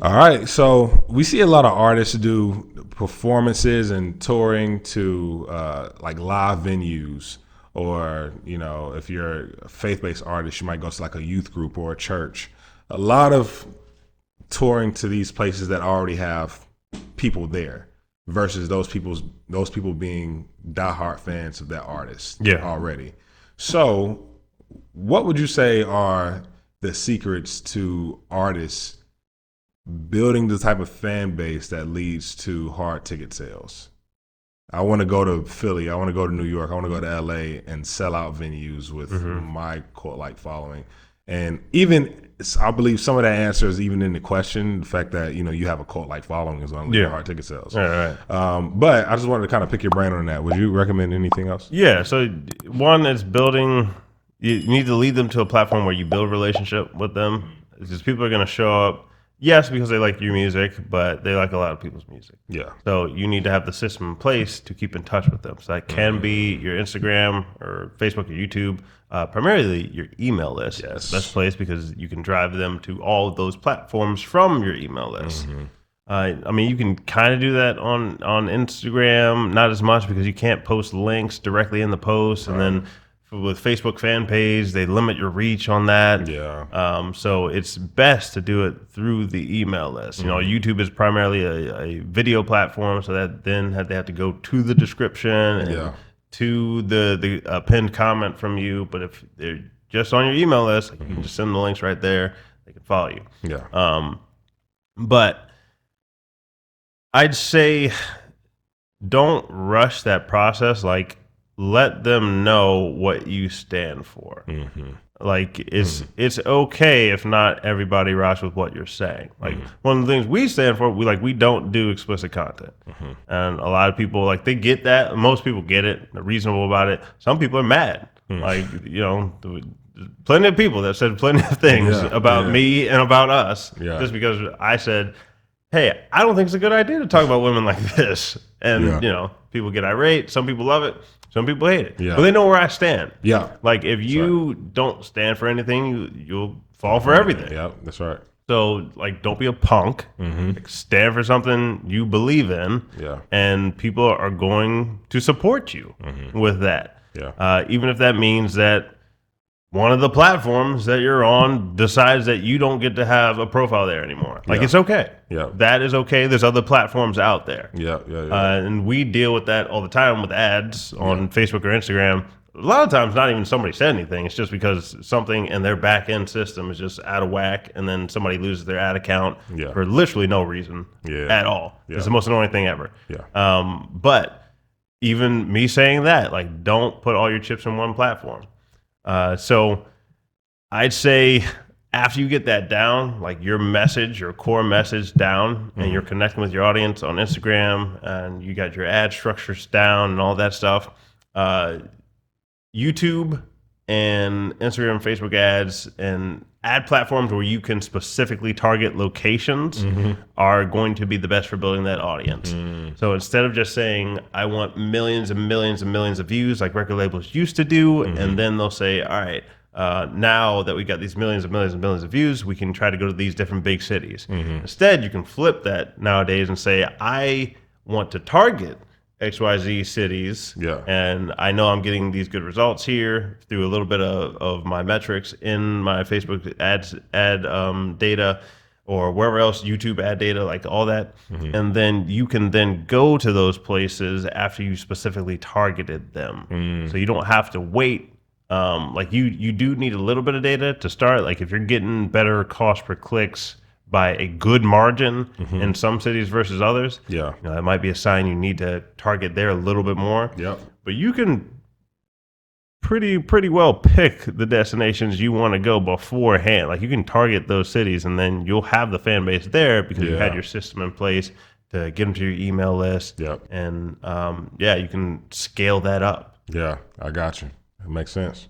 All right, so we see a lot of artists do performances and touring to like live venues, or if you're a faith-based artist, you might go to like a youth group or a church. A lot of touring to these places that already have people there, versus those people being diehard fans of that artist already. So, what would you say are the secrets to artists building the type of fan base that leads to hard ticket sales? I want to go to Philly, I want to go to New York, I want to go to LA and sell out venues with my cult-like following. And even, I believe some of that answer is even in the question, the fact that, you have a cult-like following is going to lead to hard ticket sales. Right. But I just wanted to kind of pick your brain on that. Would you recommend anything else? Yeah, so one is building, you need to lead them to a platform where you build a relationship with them. Because people are going to show up, yes, because they like your music, but they like a lot of people's music. Yeah. So you need to have the system in place to keep in touch with them. So that can be your Instagram or Facebook or YouTube, primarily your email list. Yes. Is the best place because you can drive them to all of those platforms from your email list. I mean, you can kind of do that on Instagram, not as much because you can't post links directly in the post, and then with Facebook fan page, they limit your reach on that. Yeah. So it's best to do it through the email list. YouTube is primarily a video platform, so that then they have to go to the description and to the pinned comment from you. But if they're just on your email list, you can just send the links right there. They can follow you. Yeah. But I'd say don't rush that process. Like, let them know what you stand for. Like, it's okay if not everybody rocks with what you're saying. Like, one of the things we stand for, we don't do explicit content. And a lot of people, they get that. Most people get it. They're reasonable about it. Some people are mad. Like, plenty of people that said plenty of things about me and about us just because I said, hey, I don't think it's a good idea to talk about women like this. And, people get irate. Some people love it. Some people hate it. But they know where I stand. Yeah. Like, if you don't stand for anything, you'll fall for everything. Yeah, that's right. So, don't be a punk. Stand for something you believe in. Yeah. And people are going to support you with that. Yeah. Even if that means that one of the platforms that you're on decides that you don't get to have a profile there anymore. It's okay. Yeah. That is okay. There's other platforms out there. Yeah. And we deal with that all the time with ads on Facebook or Instagram. A lot of times, not even somebody said anything. It's just because something in their back end system is just out of whack, and then somebody loses their ad account for literally no reason at all. It's the most annoying thing ever. Yeah. But even me saying that, don't put all your chips in one platform. So I'd say after you get that down, your message, your core message down, and you're connecting with your audience on Instagram, and you got your ad structures down and all that stuff, YouTube and Instagram, Facebook ads, and ad platforms where you can specifically target locations are going to be the best for building that audience. So instead of just saying, I want millions and millions and millions of views like record labels used to do, and then they'll say, all right, now that we got these millions and millions and millions of views, we can try to go to these different big cities. Instead, you can flip that nowadays and say, I want to target XYZ cities, and I know I'm getting these good results here through a little bit of my metrics in my Facebook ad data, or wherever else, YouTube ad data, all that. And then you can then go to those places after you specifically targeted them. So you don't have to wait. You do need a little bit of data to start. If you're getting better cost per clicks by a good margin in some cities versus others, that might be a sign you need to target there a little bit more. But you can pretty well pick the destinations you want to go beforehand. You can target those cities, and then you'll have the fan base there because you had your system in place to get them to your email list. And you can scale that up. Yeah, I got you. It makes sense.